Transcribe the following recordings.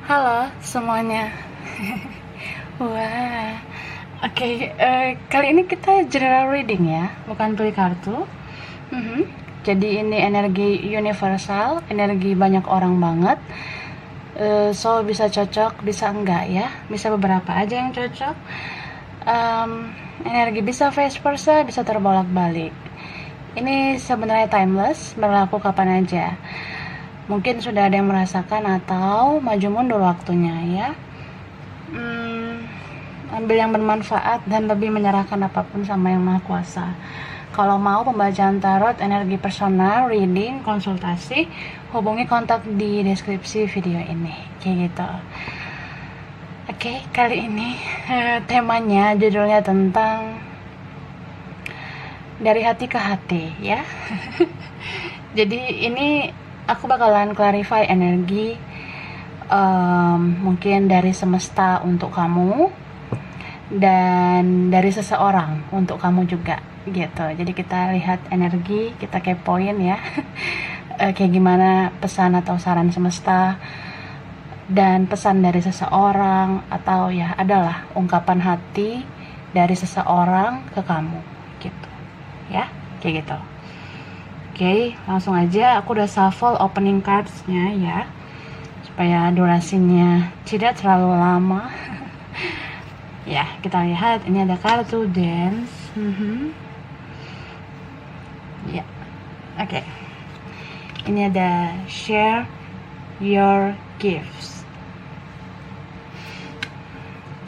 Halo semuanya. Wah, oke. Kali ini kita general reading ya, bukan pilih kartu. Mhm. Jadi ini energi universal, energi banyak orang banget. So bisa cocok, bisa enggak ya. Bisa beberapa aja yang cocok. Energi bisa vice versa, bisa terbolak-balik. Ini sebenarnya timeless, berlaku kapan aja. Mungkin sudah ada yang merasakan atau maju mundur waktunya ya. Ambil yang bermanfaat dan lebih menyerahkan apapun sama yang maha kuasa. Kalau mau pembacaan tarot, energi personal, reading, konsultasi, hubungi kontak di deskripsi video ini kayak gitu. Oke, kali ini temanya, judulnya tentang dari hati ke hati ya. Jadi ini aku bakalan clarify energi mungkin dari semesta untuk kamu dan dari seseorang untuk kamu juga gitu. Jadi kita lihat energi, kita kepoin ya. Kayak gimana pesan atau saran semesta dan pesan dari seseorang, atau ya adalah ungkapan hati dari seseorang ke kamu gitu ya, kayak gitu. Oke, langsung aja aku udah shuffle opening cards-nya ya, supaya durasinya tidak terlalu lama. Ya, kita lihat ini ada kartu dance. Ya, oke. Ini ada share your gifts.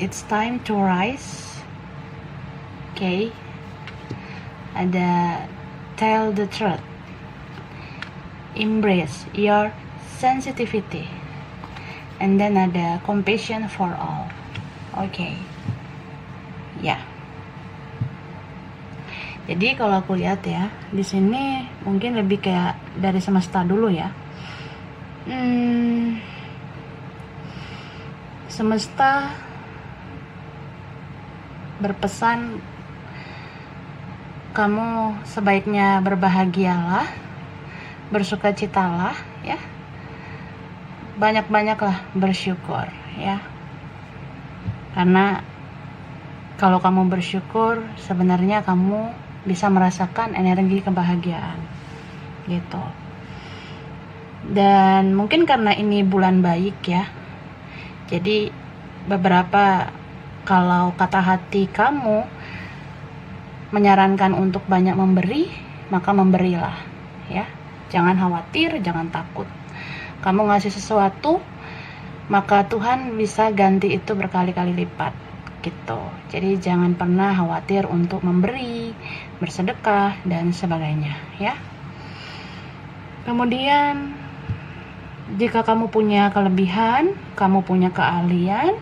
It's time to rise. Oke. Ada tell the truth. Embrace your sensitivity. And then ada compassion for all. Oke. Ya. Jadi kalau aku lihat ya, di sini mungkin lebih kayak dari semesta dulu ya. Semesta berpesan kamu sebaiknya berbahagialah, bersukacitalah ya. Banyak-banyaklah bersyukur ya. Karena kalau kamu bersyukur, sebenarnya kamu bisa merasakan energi kebahagiaan gitu. Dan mungkin karena ini bulan baik ya, jadi beberapa, kalau kata hati kamu menyarankan untuk banyak memberi, maka memberilah ya. Jangan khawatir, jangan takut. Kamu ngasih sesuatu, maka Tuhan bisa ganti itu berkali-kali lipat gitu. Jadi jangan pernah khawatir untuk memberi, bersedekah dan sebagainya ya. Kemudian jika kamu punya kelebihan, kamu punya keahlian,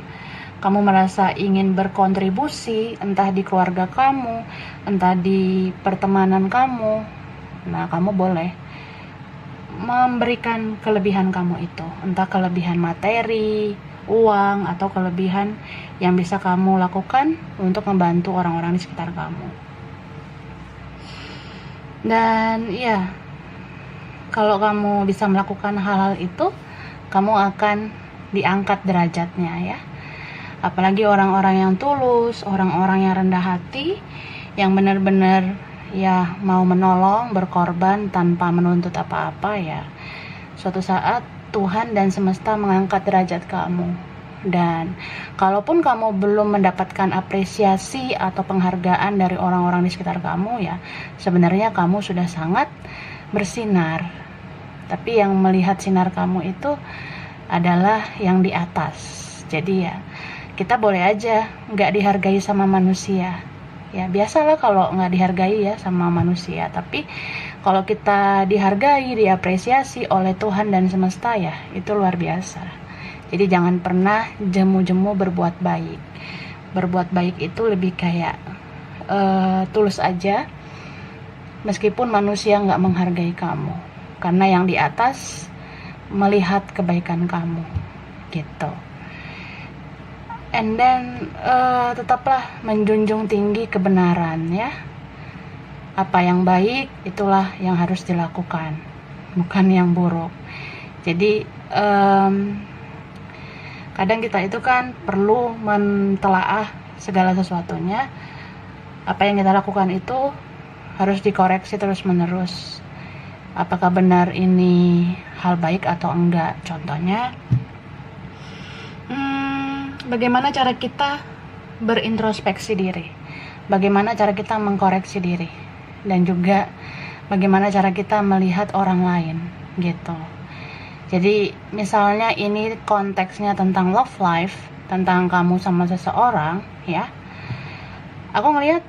kamu merasa ingin berkontribusi entah di keluarga kamu, entah di pertemanan kamu, nah kamu boleh memberikan kelebihan kamu itu, entah kelebihan materi, uang, atau kelebihan yang bisa kamu lakukan untuk membantu orang-orang di sekitar kamu. Dan ya, kalau kamu bisa melakukan hal-hal itu, kamu akan diangkat derajatnya ya. Apalagi orang-orang yang tulus, orang-orang yang rendah hati, yang benar-benar ya mau menolong, berkorban tanpa menuntut apa-apa ya. Suatu saat Tuhan dan semesta mengangkat derajat kamu. Dan kalaupun kamu belum mendapatkan apresiasi atau penghargaan dari orang-orang di sekitar kamu ya, sebenarnya kamu sudah sangat bersinar. Tapi yang melihat sinar kamu itu adalah yang di atas. Jadi ya, kita boleh aja nggak dihargai sama manusia. Ya biasalah kalau nggak dihargai ya sama manusia, tapi kalau kita dihargai, diapresiasi oleh Tuhan dan semesta ya, itu luar biasa. Jadi jangan pernah jemu-jemu berbuat baik. Berbuat baik itu lebih kayak tulus aja, meskipun manusia nggak menghargai kamu, karena yang di atas melihat kebaikan kamu gitu. And then tetaplah menjunjung tinggi kebenaran ya. Apa yang baik itulah yang harus dilakukan, bukan yang buruk. Jadi Kadang kita itu kan perlu mentelaah segala sesuatunya. Apa yang kita lakukan itu harus dikoreksi terus menerus. Apakah benar ini hal baik atau enggak? Contohnya, bagaimana cara kita berintrospeksi diri, bagaimana cara kita mengkoreksi diri, dan juga bagaimana cara kita melihat orang lain gitu. Jadi misalnya ini konteksnya tentang love life, tentang kamu sama seseorang ya. Aku ngelihat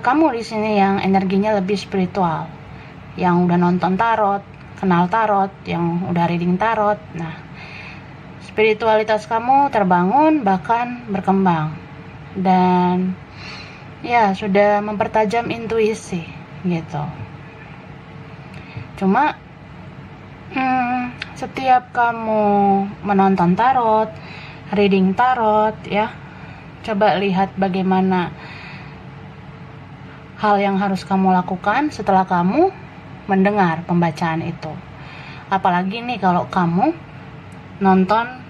kamu di sini yang energinya lebih spiritual, yang udah nonton tarot, kenal tarot, yang udah reading tarot. Nah, spiritualitas kamu terbangun bahkan berkembang, dan ya sudah mempertajam intuisi gitu. Cuma setiap kamu menonton tarot, reading tarot ya, coba lihat bagaimana hal yang harus kamu lakukan setelah kamu mendengar pembacaan itu. Apalagi nih kalau kamu nonton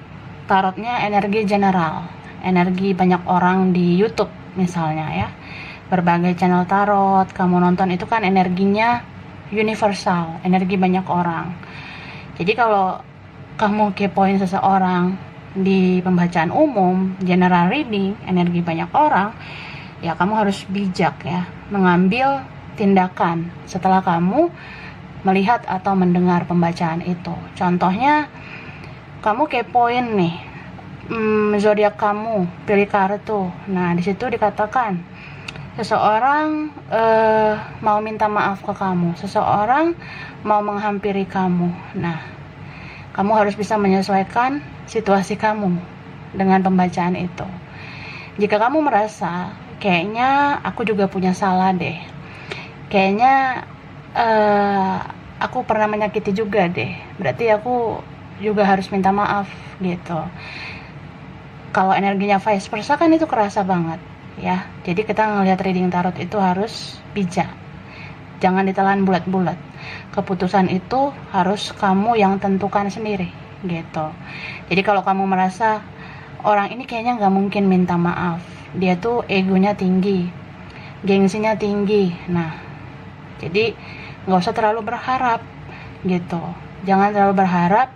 tarotnya energi general, energi banyak orang di YouTube misalnya ya, berbagai channel tarot kamu nonton, itu kan energinya universal, energi banyak orang. Jadi kalau kamu kepoin seseorang di pembacaan umum, general reading, energi banyak orang, ya kamu harus bijak ya, mengambil tindakan setelah kamu melihat atau mendengar pembacaan itu. Contohnya, kamu kepoin nih, zodiak kamu, pilih kartu. Nah, di situ dikatakan seseorang mau minta maaf ke kamu, seseorang mau menghampiri kamu. Nah, kamu harus bisa menyesuaikan situasi kamu dengan pembacaan itu. Jika kamu merasa kayaknya aku juga punya salah deh, kayaknya aku pernah menyakiti juga deh, berarti aku juga harus minta maaf gitu. Kalau energinya vice versa kan itu kerasa banget ya. Jadi kita ngelihat reading tarot itu harus bijak, jangan ditelan bulat-bulat. Keputusan itu harus kamu yang tentukan sendiri gitu. Jadi kalau kamu merasa orang ini kayaknya nggak mungkin minta maaf, dia tuh egonya tinggi, gengsinya tinggi, nah jadi nggak usah terlalu berharap gitu. Jangan terlalu berharap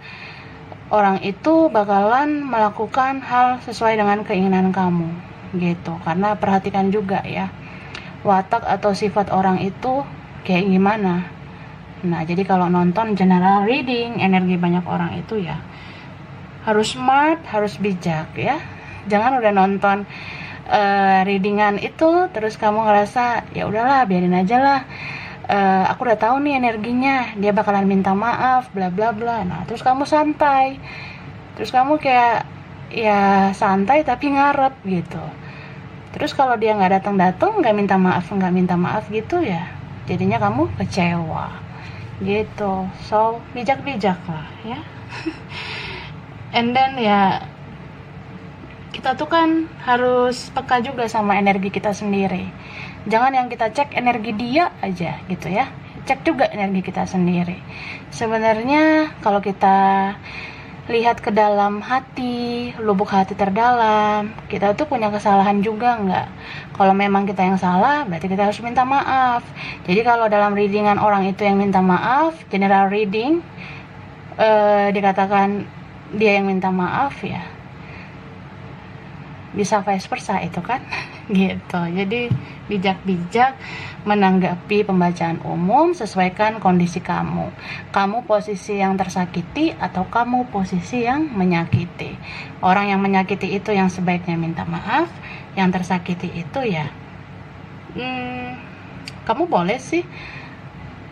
orang itu bakalan melakukan hal sesuai dengan keinginan kamu gitu. Karena perhatikan juga ya, watak atau sifat orang itu kayak gimana. Nah, jadi kalau nonton general reading, energi banyak orang itu ya harus smart, harus bijak ya. Jangan udah nonton readingan itu terus kamu ngerasa ya udahlah biarin aja lah, aku udah tahu nih energinya, dia bakalan minta maaf bla bla bla. Nah, terus kamu santai, terus kamu kayak ya santai tapi ngarep gitu. Terus kalau dia nggak datang nggak minta maaf gitu ya, jadinya kamu kecewa gitu. So bijak lah ya. And then ya, kita tuh kan harus peka juga sama energi kita sendiri. Jangan yang kita cek energi dia aja gitu ya, cek juga energi kita sendiri. Sebenarnya kalau kita lihat ke dalam hati, lubuk hati terdalam, kita tuh punya kesalahan juga nggak? Kalau memang kita yang salah, berarti kita harus minta maaf. Jadi kalau dalam readingan orang itu yang minta maaf, general reading, dikatakan dia yang minta maaf ya, bisa vice versa itu kan gitu. Jadi bijak-bijak menanggapi pembacaan umum, sesuaikan kondisi kamu posisi yang tersakiti atau kamu posisi yang menyakiti. Orang yang menyakiti itu yang sebaiknya minta maaf, yang tersakiti itu ya kamu boleh sih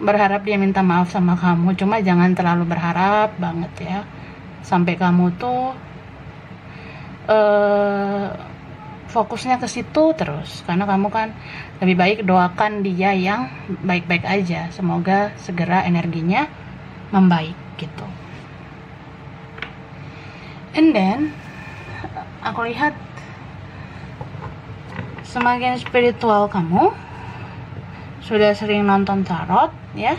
berharap dia minta maaf sama kamu, cuma jangan terlalu berharap banget ya, sampai kamu tuh fokusnya ke situ terus. Karena kamu kan lebih baik doakan dia yang baik-baik aja, semoga segera energinya membaik gitu. And then aku lihat semakin spiritual kamu, sudah sering nonton tarot ya,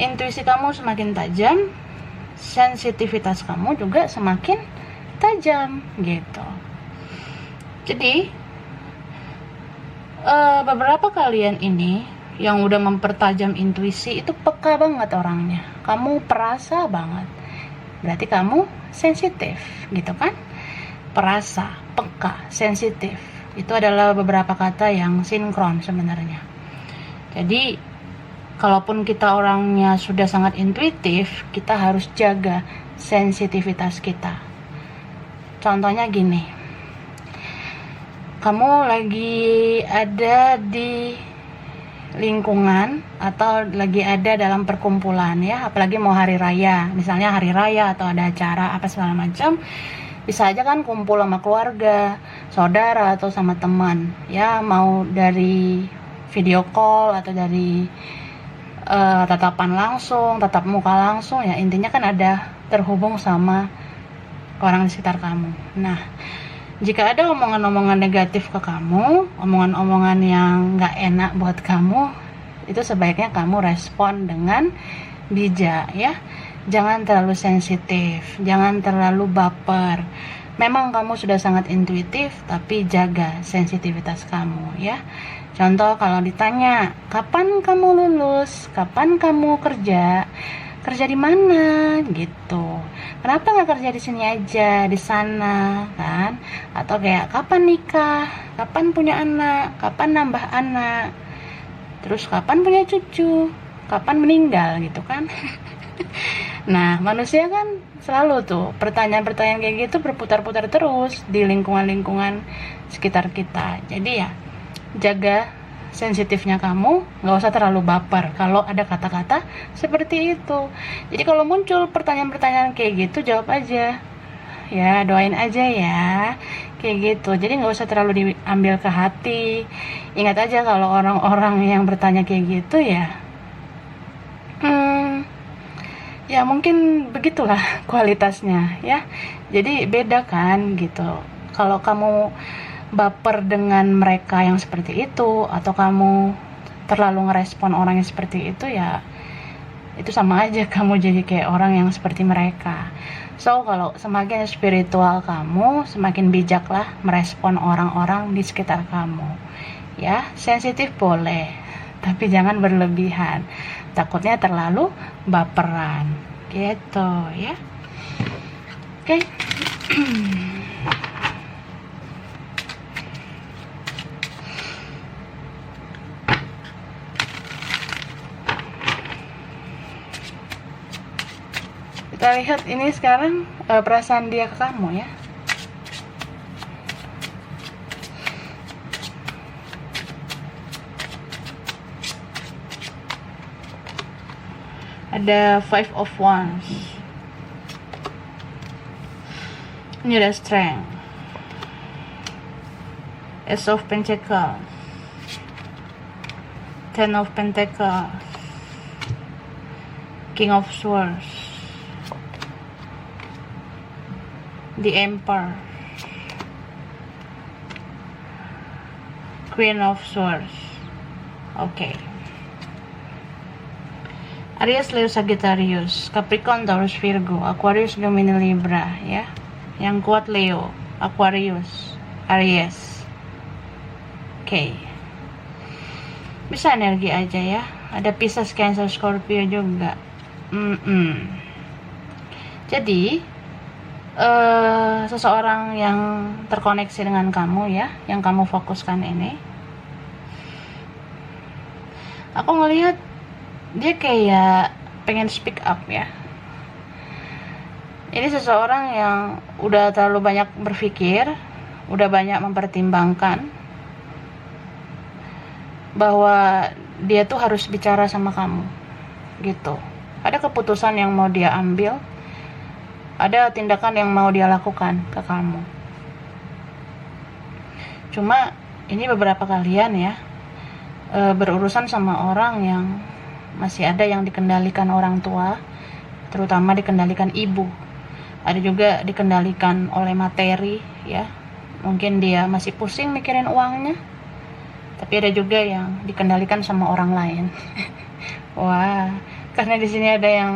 intuisi kamu semakin tajam, sensitivitas kamu juga semakin tajam gitu. Jadi beberapa kalian ini yang udah mempertajam intuisi itu peka banget orangnya. Kamu perasa banget. Berarti kamu sensitif gitu kan? Perasa, peka, sensitif. Itu adalah beberapa kata yang sinkron sebenarnya. Jadi kalaupun kita orangnya sudah sangat intuitif, kita harus jaga sensitivitas kita. Contohnya gini, kamu lagi ada di lingkungan atau lagi ada dalam perkumpulan ya, apalagi mau hari raya, misalnya hari raya atau ada acara apa segala macam, bisa aja kan kumpul sama keluarga, saudara atau sama teman ya, mau dari video call atau dari tatapan langsung, tatap muka langsung ya, intinya kan ada terhubung sama orang di sekitar kamu. Nah, jika ada omongan-omongan negatif ke kamu, omongan-omongan yang gak enak buat kamu, itu sebaiknya kamu respon dengan bijak ya. Jangan terlalu sensitif, jangan terlalu baper. Memang kamu sudah sangat intuitif, tapi jaga sensitivitas kamu ya. Contoh kalau ditanya, kapan kamu lulus? Kapan kamu kerja? Kerja di mana gitu, kenapa nggak kerja di sini aja, di sana kan? Atau kayak kapan nikah, kapan punya anak, kapan nambah anak, terus kapan punya cucu, kapan meninggal gitu kan. Nah, manusia kan selalu tuh pertanyaan-pertanyaan kayak gitu berputar-putar terus di lingkungan-lingkungan sekitar kita. Jadi ya jaga sensitifnya kamu, nggak usah terlalu baper kalau ada kata-kata seperti itu. Jadi kalau muncul pertanyaan-pertanyaan kayak gitu, jawab aja ya, doain aja ya, kayak gitu. Jadi nggak usah terlalu diambil ke hati. Ingat aja kalau orang-orang yang bertanya kayak gitu ya ya mungkin begitulah kualitasnya ya. Jadi beda kan gitu. Kalau kamu baper dengan mereka yang seperti itu, atau kamu terlalu ngerespon orang yang seperti itu, ya itu sama aja kamu jadi kayak orang yang seperti mereka. So kalau semakin spiritual kamu, semakin bijaklah merespon orang-orang di sekitar kamu ya. Sensitif boleh, tapi jangan berlebihan, takutnya terlalu baperan gitu ya. Oke. Kita lihat ini sekarang perasaan dia ke kamu ya. Ada Five of Wands. Ini ada Strength, Ace of Pentacles, Ten of Pentacles, King of Swords, The Emperor, Queen of Swords. Oke. Aries, Leo, Sagittarius, Capricorn, Taurus, Virgo, Aquarius, Gemini, Libra ya. Yang kuat Leo, Aquarius, Aries. Oke. Bisa energi aja ya. Ada Pisces, Cancer, Scorpio juga. Jadi seseorang yang terkoneksi dengan kamu ya, yang kamu fokuskan ini, aku ngelihat dia kayak pengen speak up ya. Ini seseorang yang udah terlalu banyak berpikir, udah banyak mempertimbangkan bahwa dia tuh harus bicara sama kamu gitu. Ada keputusan yang mau dia ambil, ada tindakan yang mau dia lakukan ke kamu. Cuma ini beberapa kalian ya berurusan sama orang yang masih ada yang dikendalikan orang tua, terutama dikendalikan ibu. Ada juga dikendalikan oleh materi ya. Mungkin dia masih pusing mikirin uangnya. Tapi ada juga yang dikendalikan sama orang lain. Wah, karena di sini ada yang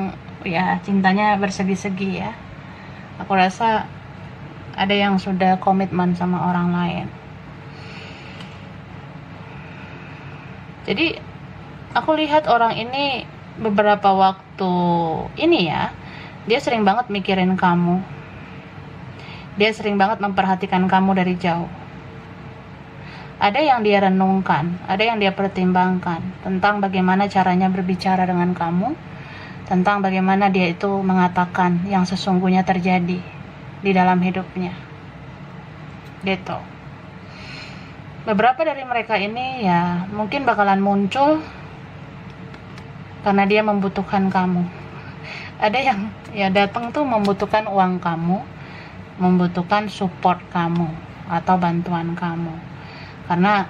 ya cintanya bersegi-segi ya. Aku rasa ada yang sudah komitmen sama orang lain. Jadi aku lihat orang ini beberapa waktu ini ya, dia sering banget mikirin kamu. Dia sering banget memperhatikan kamu dari jauh. Ada yang dia renungkan, ada yang dia pertimbangkan tentang bagaimana caranya berbicara dengan kamu, tentang bagaimana dia itu mengatakan yang sesungguhnya terjadi di dalam hidupnya. Gitu. Beberapa dari mereka ini ya mungkin bakalan muncul karena dia membutuhkan kamu. Ada yang ya datang tuh membutuhkan uang kamu, membutuhkan support kamu atau bantuan kamu. Karena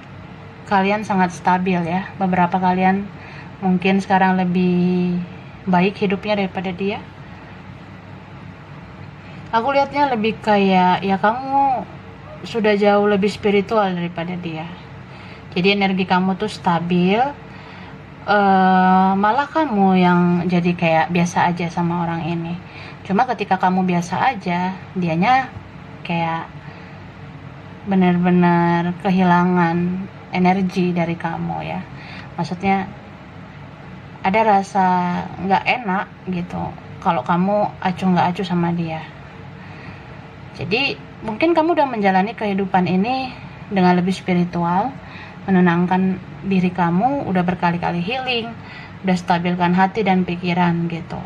kalian sangat stabil ya. Beberapa kalian mungkin sekarang lebih baik hidupnya daripada dia. Aku lihatnya lebih kayak ya kamu sudah jauh lebih spiritual daripada dia. Jadi energi kamu tuh stabil. Malah kamu yang jadi kayak biasa aja sama orang ini. Cuma ketika kamu biasa aja, dianya kayak benar-benar kehilangan energi dari kamu ya. Maksudnya ada rasa nggak enak gitu kalau kamu acuh nggak acuh sama dia. Jadi mungkin kamu udah menjalani kehidupan ini dengan lebih spiritual, menenangkan diri kamu, udah berkali-kali healing, udah stabilkan hati dan pikiran gitu.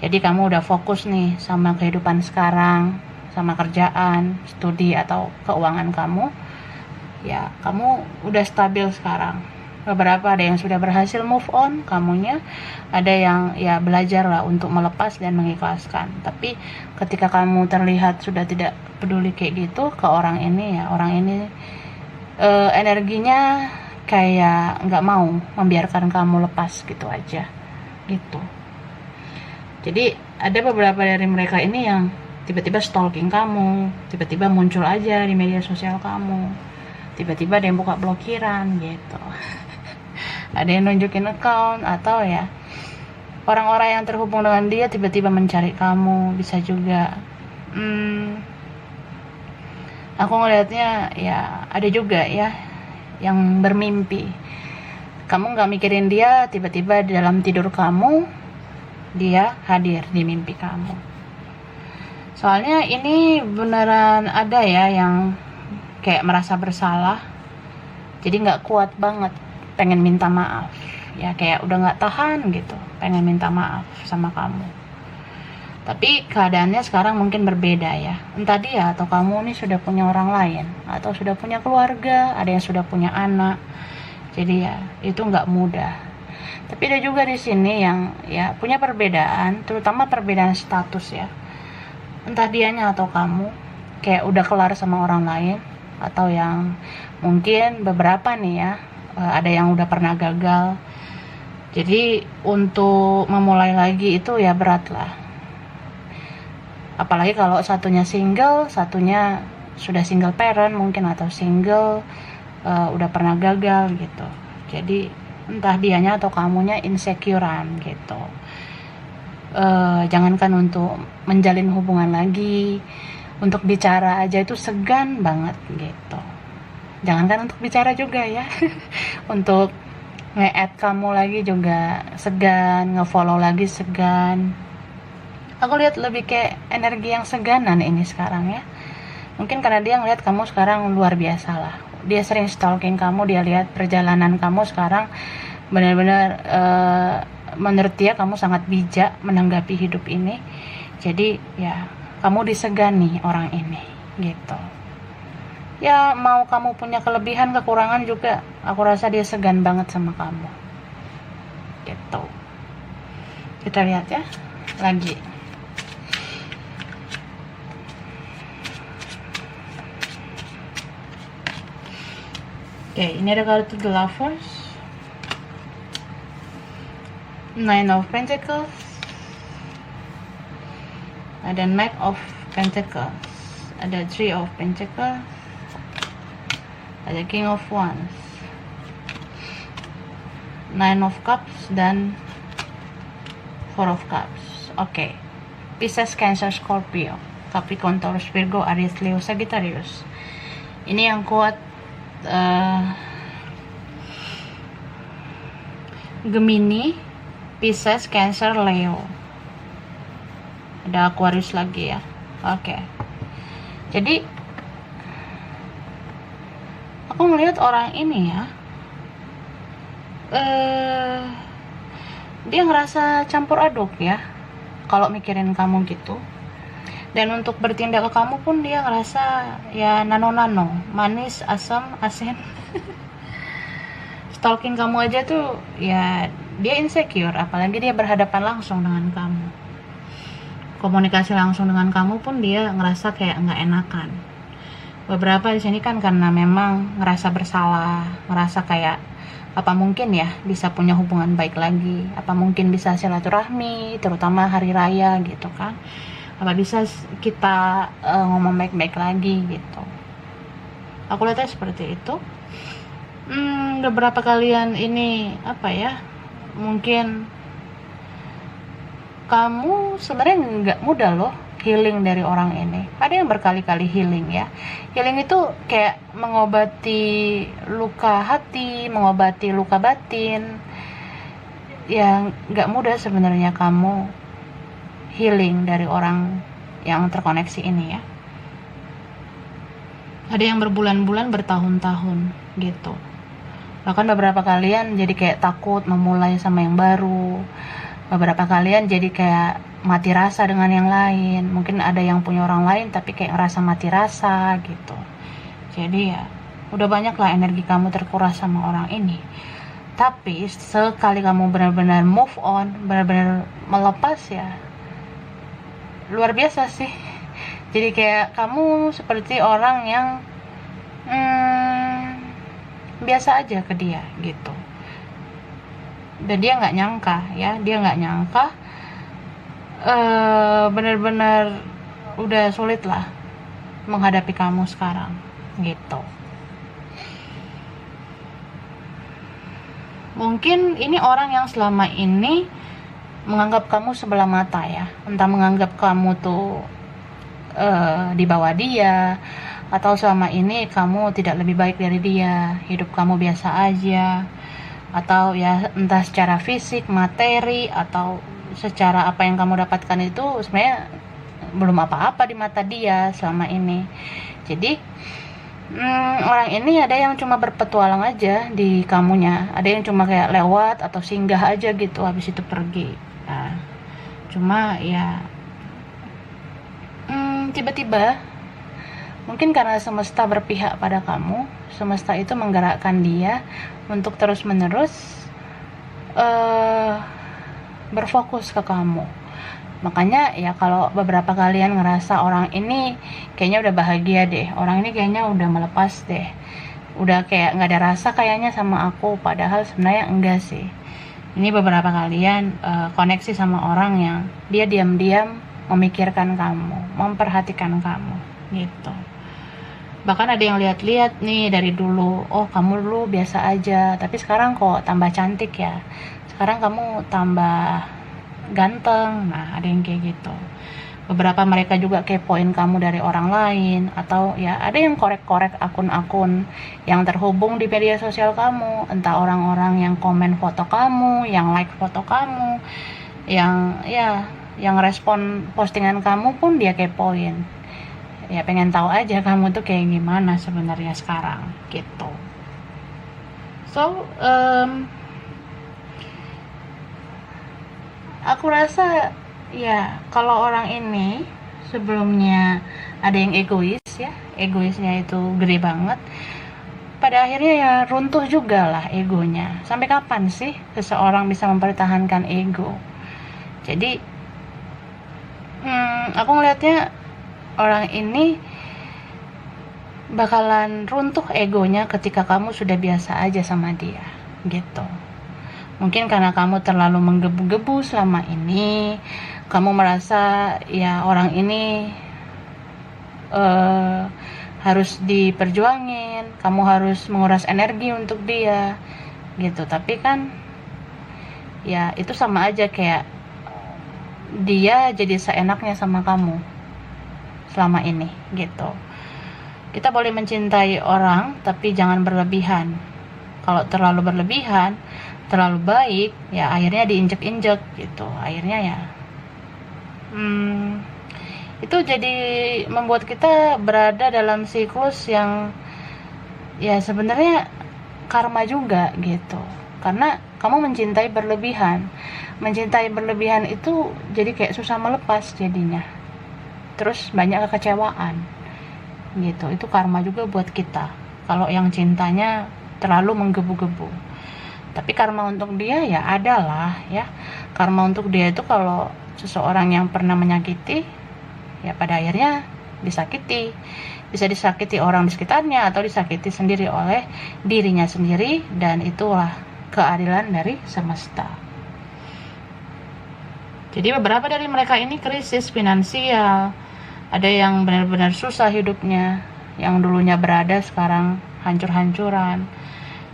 Jadi kamu udah fokus nih sama kehidupan sekarang, sama kerjaan, studi atau keuangan kamu. Ya, kamu udah stabil sekarang. Beberapa ada yang sudah berhasil move on kamunya, ada yang ya belajar lah untuk melepas dan mengikhlaskan. Tapi ketika kamu terlihat sudah tidak peduli kayak gitu ke orang ini ya, orang ini energinya kayak nggak mau membiarkan kamu lepas gitu aja gitu. Jadi ada beberapa dari mereka ini yang tiba-tiba stalking kamu, tiba-tiba muncul aja di media sosial kamu, tiba-tiba ada yang buka blokiran gitu. Ada yang nunjukin account atau ya orang-orang yang terhubung dengan dia tiba-tiba mencari kamu, bisa juga. Aku ngelihatnya ya ada juga ya yang bermimpi. Kamu nggak mikirin dia, tiba-tiba di dalam tidur kamu dia hadir di mimpi kamu. Soalnya ini beneran ada ya yang kayak merasa bersalah, jadi nggak kuat banget pengen minta maaf ya, kayak udah nggak tahan gitu pengen minta maaf sama kamu. Tapi keadaannya sekarang mungkin berbeda ya, entah dia atau kamu nih sudah punya orang lain atau sudah punya keluarga, ada yang sudah punya anak. Jadi ya itu nggak mudah. Tapi ada juga di sini yang ya punya perbedaan, terutama perbedaan status ya, entah dianya atau kamu kayak udah kelar sama orang lain, atau yang mungkin beberapa nih ya ada yang udah pernah gagal. Jadi untuk memulai lagi itu ya berat lah. Apalagi kalau satunya single, satunya sudah single parent mungkin, atau single udah pernah gagal gitu. Jadi entah dianya atau kamunya insecurean gitu. Jangankan untuk menjalin hubungan lagi, untuk bicara aja itu segan banget gitu. Jangankan untuk bicara juga ya. Untuk nge-add kamu lagi juga segan, nge-follow lagi segan. Aku lihat lebih kayak energi yang seganan ini sekarang ya. Mungkin karena dia ngeliat kamu sekarang luar biasa lah. Dia sering stalking kamu, dia lihat perjalanan kamu sekarang benar-benar menurut dia kamu sangat bijak menanggapi hidup ini. Jadi ya kamu disegani orang ini gitu. Ya mau kamu punya kelebihan kekurangan juga, aku rasa dia segan banget sama kamu gitu. Kita lihat ya lagi. Oke, ini ada kartu The Lovers, Nine of Pentacles, ada Knight of Pentacles, ada Three of Pentacles, ada King of Wands, Nine of Cups, dan Four of Cups. Oke, Pisces, Cancer, Scorpio. Capricorn, Taurus, Virgo, Aries, Leo, Sagittarius. Ini yang kuat Gemini, Pisces, Cancer, Leo. Ada Aquarius lagi ya. Oke. Jadi aku melihat orang ini ya, dia ngerasa campur aduk ya kalau mikirin kamu gitu. Dan untuk bertindak ke kamu pun dia ngerasa ya nano-nano, manis, asam, asin. Stalking kamu aja tuh ya dia insecure, apalagi dia berhadapan langsung dengan kamu. Komunikasi langsung dengan kamu pun dia ngerasa kayak nggak enakan. Beberapa di sini kan karena memang ngerasa bersalah, ngerasa kayak apa mungkin ya bisa punya hubungan baik lagi, apa mungkin bisa silaturahmi, terutama hari raya gitu kan. Apa bisa kita ngomong baik-baik lagi gitu. Aku lihatnya seperti itu. Beberapa kalian ini apa ya, mungkin kamu sebenarnya nggak mudah loh healing dari orang ini. Ada yang berkali-kali healing ya. Healing itu kayak mengobati luka hati, mengobati luka batin. Yang nggak mudah sebenarnya kamu healing dari orang yang terkoneksi ini ya. Ada yang berbulan-bulan, bertahun-tahun gitu. Bahkan beberapa kalian jadi kayak takut memulai sama yang baru. Beberapa kalian jadi kayak mati rasa dengan yang lain. Mungkin ada yang punya orang lain tapi kayak ngerasa mati rasa gitu. Jadi ya udah banyak lah energi kamu terkuras sama orang ini. Tapi sekali kamu benar-benar move on, benar-benar melepas ya, luar biasa sih. Jadi kayak kamu seperti orang yang biasa aja ke dia gitu. Dan dia nggak nyangka ya, dia nggak nyangka benar-benar udah sulit lah menghadapi kamu sekarang gitu. Mungkin ini orang yang selama ini menganggap kamu sebelah mata ya, entah menganggap kamu tuh di bawah dia, atau selama ini kamu tidak lebih baik dari dia, hidup kamu biasa aja, atau ya entah secara fisik, materi, atau secara apa yang kamu dapatkan itu sebenarnya belum apa-apa di mata dia selama ini. Jadi orang ini ada yang cuma berpetualang aja di kamunya, ada yang cuma kayak lewat atau singgah aja gitu, habis itu pergi. Nah, cuma ya tiba-tiba mungkin karena semesta berpihak pada kamu, semesta itu menggerakkan dia untuk terus-menerus berfokus ke kamu. Makanya ya kalau beberapa kalian ngerasa orang ini kayaknya udah bahagia deh, orang ini kayaknya udah melepas deh, udah kayak nggak ada rasa kayaknya sama aku, padahal sebenarnya enggak sih. Ini beberapa kalian koneksi sama orang yang dia diam-diam memikirkan kamu, memperhatikan kamu gitu. Bahkan ada yang lihat-lihat nih dari dulu, oh kamu dulu biasa aja, tapi sekarang kok tambah cantik ya, sekarang kamu tambah ganteng. Nah, ada yang kayak gitu. Beberapa mereka juga kepoin kamu dari orang lain, atau ya ada yang korek-korek akun-akun yang terhubung di media sosial kamu, entah orang-orang yang komen foto kamu, yang like foto kamu, yang respon postingan kamu pun dia kepoin. Ya pengen tahu aja kamu tuh kayak gimana sebenarnya sekarang gitu. So aku rasa ya kalau orang ini sebelumnya ada yang egois ya, egoisnya itu gede banget, pada akhirnya ya runtuh juga lah egonya. Sampai kapan sih seseorang bisa mempertahankan ego? Jadi aku ngelihatnya orang ini bakalan runtuh egonya ketika kamu sudah biasa aja sama dia gitu. Mungkin karena kamu terlalu menggebu-gebu selama ini, kamu merasa ya orang ini harus diperjuangin, kamu harus menguras energi untuk dia gitu. Tapi kan ya itu sama aja kayak dia jadi seenaknya sama kamu, selama ini gitu. Kita boleh mencintai orang tapi jangan berlebihan. Kalau terlalu berlebihan, terlalu baik, ya akhirnya diinjek-injek gitu. Akhirnya ya itu jadi membuat kita berada dalam siklus yang ya sebenarnya karma juga gitu. Karena kamu mencintai berlebihan. Mencintai berlebihan itu jadi kayak susah melepas jadinya. Terus banyak kekecewaan gitu. Itu karma juga buat kita kalau yang cintanya terlalu menggebu-gebu. Tapi karma untuk dia ya adalah ya, karma untuk dia itu kalau seseorang yang pernah menyakiti ya pada akhirnya disakiti, bisa disakiti orang di sekitarnya atau disakiti sendiri oleh dirinya sendiri, dan itulah keadilan dari semesta. Jadi beberapa dari mereka ini krisis finansial, ada yang benar-benar susah hidupnya, yang dulunya berada sekarang hancur-hancuran,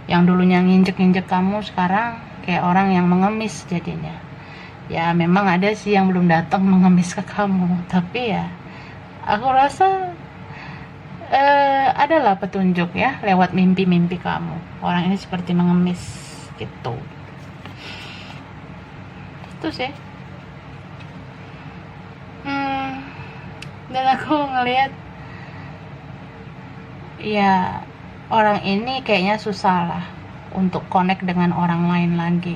yang dulunya nginjek-nginjek kamu sekarang kayak orang yang mengemis jadinya. Ya memang ada sih yang belum datang mengemis ke kamu, tapi ya aku rasa adalah petunjuk ya lewat mimpi-mimpi kamu. Orang ini seperti mengemis gitu. Itu sih. Dan aku ngelihat ya orang ini kayaknya susah lah untuk connect dengan orang lain lagi.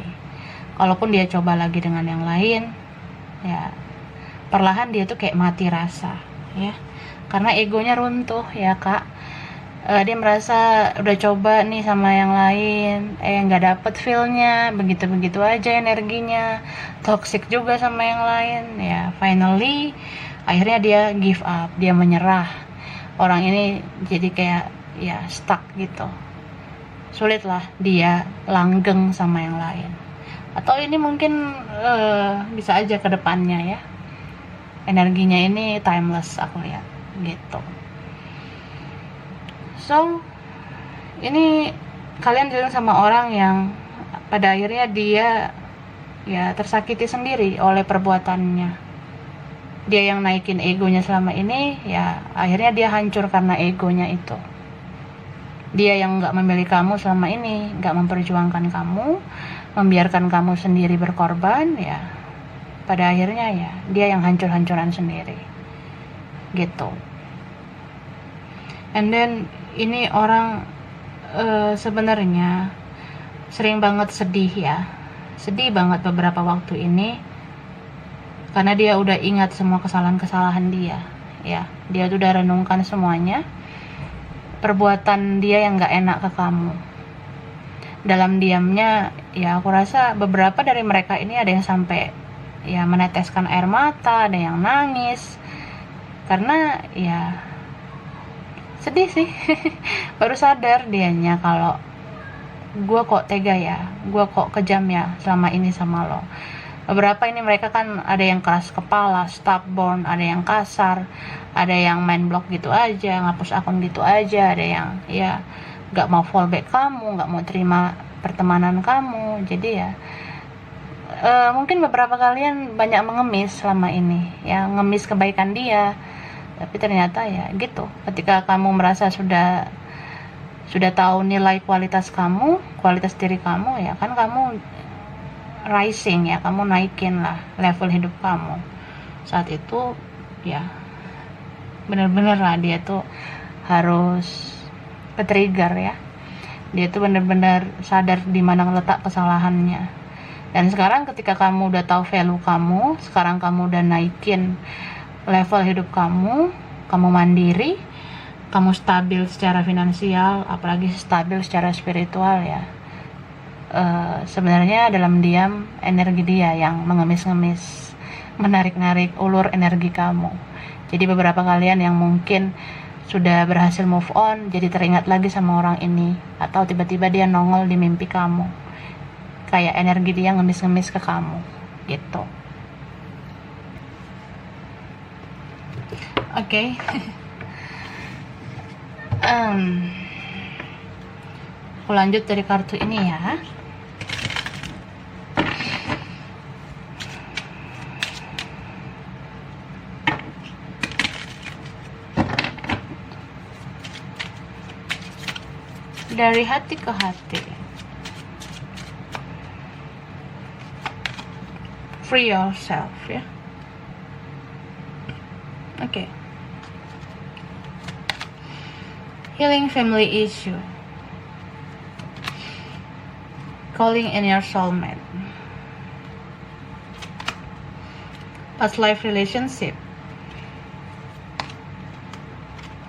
Kalaupun dia coba lagi dengan yang lain, ya perlahan dia tuh kayak mati rasa ya, karena egonya runtuh ya kak. Dia merasa udah coba nih sama yang lain, nggak dapet feelnya, begitu-begitu aja energinya, toxic juga sama yang lain ya. Finally akhirnya dia give up, dia menyerah. Orang ini jadi kayak ya stuck gitu, sulit lah dia langgeng sama yang lain. Atau ini mungkin bisa aja ke depannya ya, energinya ini timeless aku lihat gitu. So ini kalian jalan sama orang yang pada akhirnya dia ya tersakiti sendiri oleh perbuatannya. Dia yang naikin egonya selama ini, ya akhirnya dia hancur karena egonya itu. Dia yang gak memilih kamu selama ini, gak memperjuangkan kamu, membiarkan kamu sendiri berkorban, ya pada akhirnya ya dia yang hancur-hancuran sendiri gitu. And then ini orang sebenarnya sering banget sedih ya, sedih banget beberapa waktu ini, karena dia udah ingat semua kesalahan-kesalahan dia ya. Dia tuh udah renungkan semuanya perbuatan dia yang gak enak ke kamu. Dalam diamnya ya aku rasa beberapa dari mereka ini ada yang sampai ya meneteskan air mata, ada yang nangis karena ya sedih sih. Baru sadar dianya kalau gue kok tega ya, gue kok kejam ya selama ini sama lo. Beberapa ini mereka kan ada yang keras kepala, stubborn, ada yang kasar, ada yang main block gitu aja, ngapus akun gitu aja, ada yang ya gak mau fallback kamu, gak mau terima pertemanan kamu. Jadi ya mungkin beberapa kalian banyak mengemis selama ini ya, ngemis kebaikan dia, tapi ternyata ya gitu, ketika kamu merasa sudah tahu nilai kualitas kamu, kualitas diri kamu, ya kan kamu rising ya, kamu naikin lah level hidup kamu. Saat itu ya bener-bener lah dia tuh harus ke-trigger ya, dia tuh bener-bener sadar di mana letak kesalahannya. Dan sekarang ketika kamu udah tahu value kamu, sekarang kamu udah naikin level hidup kamu, kamu mandiri, kamu stabil secara finansial, apalagi stabil secara spiritual ya. Sebenarnya dalam diam energi dia yang mengemis-ngemis, menarik-narik ulur energi kamu. Jadi beberapa kalian yang mungkin sudah berhasil move on, jadi teringat lagi sama orang ini, atau tiba-tiba dia nongol di mimpi kamu, kayak energi dia ngemis-ngemis ke kamu gitu. Oke. Aku lanjut dari kartu ini ya. dari hati ke hati. Free yourself, ya. Oke. Healing family issue. Calling in your soulmate. Past life relationship.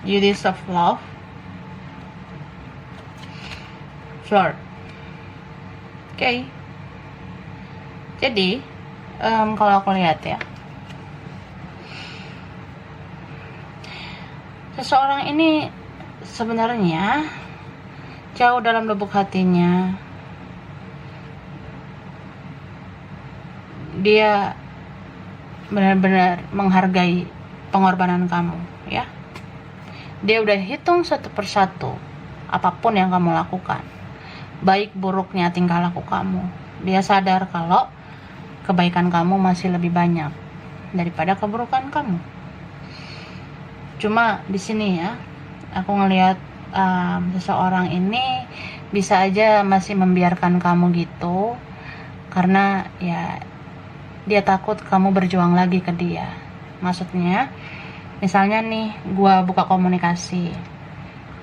You deserve love. Flirt. Oke. Jadi kalau aku lihat ya, seseorang ini sebenarnya jauh dalam lubuk hatinya dia benar-benar menghargai pengorbanan kamu, ya. Dia udah hitung satu persatu apapun yang kamu lakukan, baik buruknya tingkah laku kamu. Dia sadar kalau kebaikan kamu masih lebih banyak daripada keburukan kamu. Cuma di sini ya, aku ngelihat seseorang ini bisa aja masih membiarkan kamu gitu karena ya dia takut kamu berjuang lagi ke dia. Maksudnya, misalnya nih, gua buka komunikasi,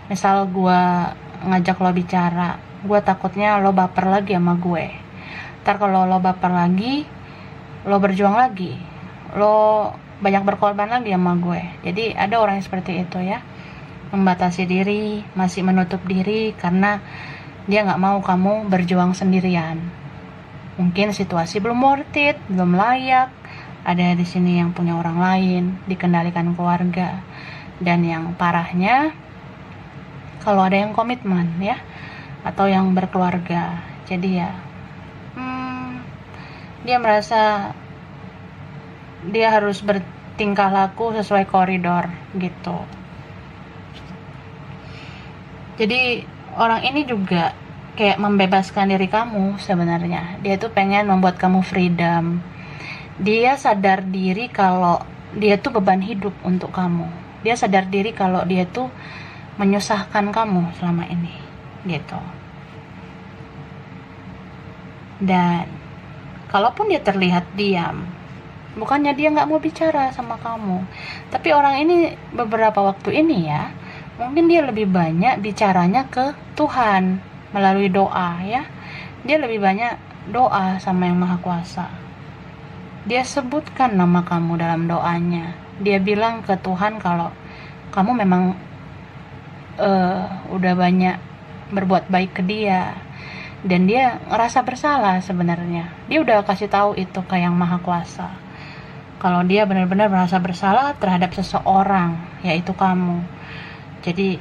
misal gua ngajak lo bicara, gua takutnya lo baper lagi sama gue. Ntar kalau lo baper lagi, lo berjuang lagi, lo banyak berkorban lagi sama gue. Jadi ada orang yang seperti itu ya, membatasi diri, masih menutup diri karena dia nggak mau kamu berjuang sendirian. Mungkin situasi belum worth it, belum layak. Ada di sini yang punya orang lain, dikendalikan keluarga, dan yang parahnya kalau ada yang komitmen ya, atau yang berkeluarga. Jadi ya dia merasa dia harus bertingkah laku sesuai koridor gitu. Jadi orang ini juga kayak membebaskan diri kamu sebenarnya. Dia tuh pengen membuat kamu freedom. Dia sadar diri kalau dia tuh beban hidup untuk kamu. Dia sadar diri kalau dia tuh menyusahkan kamu selama ini gitu. Dan kalaupun dia terlihat diam, bukannya dia nggak mau bicara sama kamu, tapi orang ini beberapa waktu ini ya, mungkin dia lebih banyak bicaranya ke Tuhan melalui doa ya. Dia lebih banyak doa sama Yang Maha Kuasa. Dia sebutkan nama kamu dalam doanya. Dia bilang ke Tuhan kalau kamu memang udah banyak berbuat baik ke dia, dan dia ngerasa bersalah sebenarnya. Dia udah kasih tahu itu ke Yang Maha Kuasa kalau dia benar-benar merasa bersalah terhadap seseorang, yaitu kamu. Jadi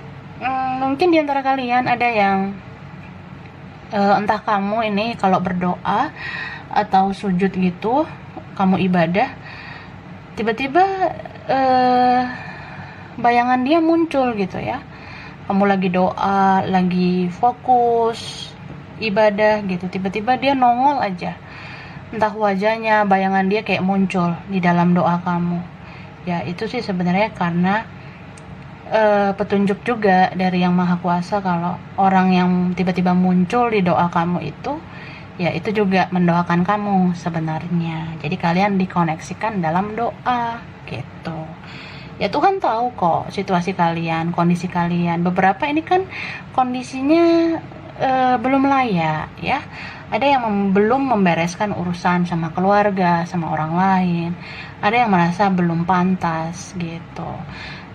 mungkin di antara kalian ada yang entah kamu ini kalau berdoa atau sujud gitu, kamu ibadah, tiba-tiba bayangan dia muncul gitu ya. Kamu lagi doa, lagi fokus ibadah gitu, tiba-tiba dia nongol aja, entah wajahnya, bayangan dia kayak muncul di dalam doa kamu. Ya itu sih sebenarnya karena petunjuk juga dari Yang Maha Kuasa kalau orang yang tiba-tiba muncul di doa kamu itu, ya itu juga mendoakan kamu sebenarnya. Jadi kalian dikoneksikan dalam doa gitu. Ya Tuhan tahu kok situasi kalian, kondisi kalian. Beberapa ini kan kondisinya belum layak ya. Ada yang belum membereskan urusan sama keluarga, sama orang lain. Ada yang merasa belum pantas gitu,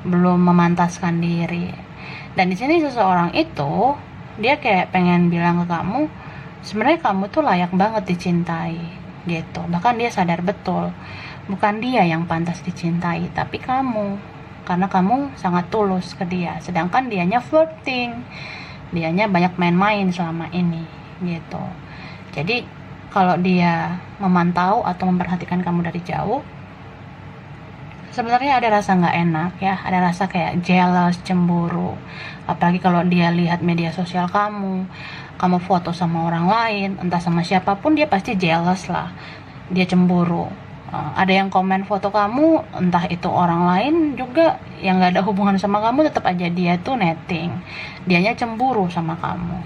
belum memantaskan diri. Dan di sini seseorang itu dia kayak pengen bilang ke kamu, sebenarnya kamu tuh layak banget dicintai gitu. Bahkan dia sadar betul bukan dia yang pantas dicintai, tapi kamu, karena kamu sangat tulus ke dia. Sedangkan dianya flirting, dianya banyak main-main selama ini gitu. Jadi kalau dia memantau atau memperhatikan kamu dari jauh, sebenarnya ada rasa nggak enak ya, ada rasa kayak jealous, cemburu. Apalagi kalau dia lihat media sosial kamu foto sama orang lain, entah sama siapapun, dia pasti jealous lah, dia cemburu. Ada yang komen foto kamu, entah itu orang lain juga yang gak ada hubungan sama kamu, tetap aja dia tuh netting, dianya cemburu sama kamu.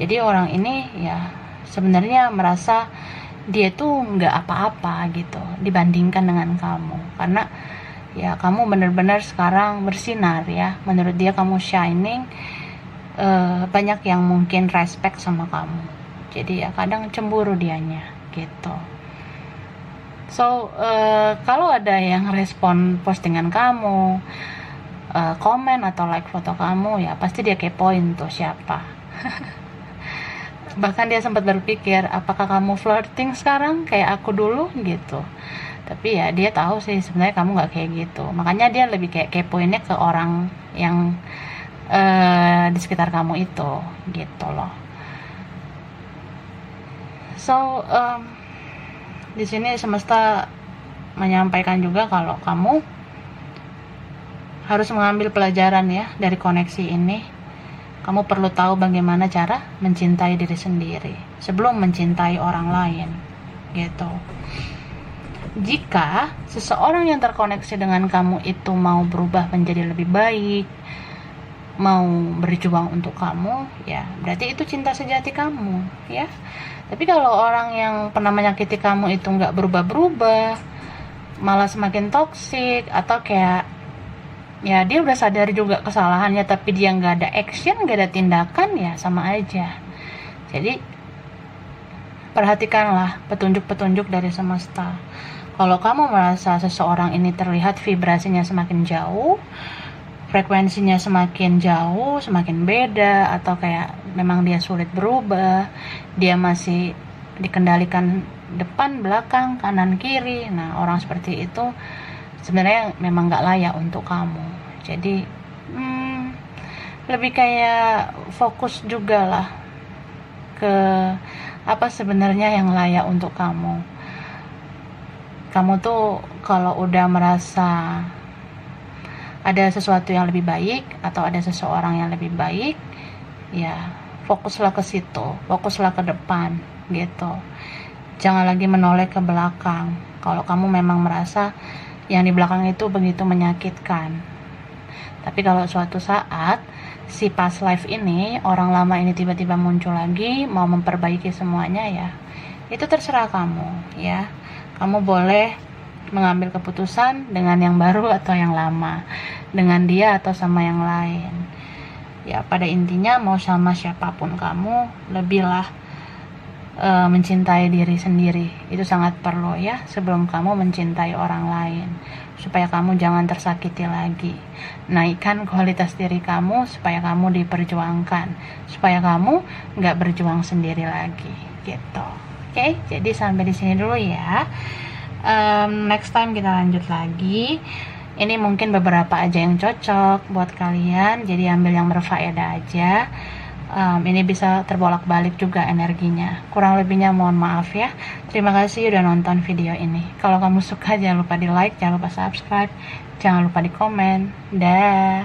Jadi orang ini ya sebenarnya merasa dia tuh nggak apa-apa gitu dibandingkan dengan kamu, karena ya kamu benar-benar sekarang bersinar ya, menurut dia kamu shining. Banyak yang mungkin respect sama kamu, jadi ya kadang cemburu dianya gitu. So kalau ada yang respon postingan kamu, komen atau like foto kamu, ya pasti dia kepoin tuh siapa. Bahkan dia sempat berpikir apakah kamu flirting sekarang kayak aku dulu gitu. Tapi ya dia tahu sih sebenarnya kamu nggak kayak gitu, makanya dia lebih kayak kepoinnya ke orang yang di sekitar kamu itu gitu loh. So di sini semesta menyampaikan juga kalau kamu harus mengambil pelajaran ya dari koneksi ini. Kamu perlu tahu bagaimana cara mencintai diri sendiri sebelum mencintai orang lain gitu. Jika seseorang yang terkoneksi dengan kamu itu mau berubah menjadi lebih baik, mau berjuang untuk kamu, ya berarti itu cinta sejati kamu ya. Tapi kalau orang yang pernah menyakiti kamu itu nggak berubah-berubah, malah semakin toksik, atau kayak ya dia udah sadar juga kesalahannya tapi dia nggak ada action, nggak ada tindakan, ya sama aja. Jadi perhatikanlah petunjuk-petunjuk dari semesta. Kalau kamu merasa seseorang ini terlihat vibrasinya semakin jauh, frekuensinya semakin jauh, semakin beda, atau kayak memang dia sulit berubah, dia masih dikendalikan depan, belakang, kanan, kiri, nah orang seperti itu sebenarnya memang gak layak untuk kamu. Jadi lebih kayak fokus juga lah ke apa sebenarnya yang layak untuk kamu. Kamu tuh kalau udah merasa ada sesuatu yang lebih baik atau ada seseorang yang lebih baik, ya fokuslah ke situ, fokuslah ke depan gitu. Jangan lagi menoleh ke belakang kalau kamu memang merasa yang di belakang itu begitu menyakitkan. Tapi kalau suatu saat si past life ini, orang lama ini tiba-tiba muncul lagi mau memperbaiki semuanya, ya itu terserah kamu ya. Kamu boleh mengambil keputusan dengan yang baru atau yang lama, dengan dia atau sama yang lain. Ya pada intinya mau sama siapapun kamu, lebihlah mencintai diri sendiri. Itu sangat perlu ya sebelum kamu mencintai orang lain, supaya kamu jangan tersakiti lagi. Naikkan kualitas diri kamu supaya kamu diperjuangkan, supaya kamu nggak berjuang sendiri lagi gitu. Oke, jadi sampai di sini dulu ya. Next time kita lanjut lagi. Ini mungkin beberapa aja yang cocok buat kalian, jadi ambil yang berfaedah aja. Ini bisa terbolak-balik juga energinya. Kurang lebihnya mohon maaf ya. Terima kasih udah nonton video ini. Kalau kamu suka jangan lupa di like, jangan lupa subscribe, jangan lupa di komen. Dah.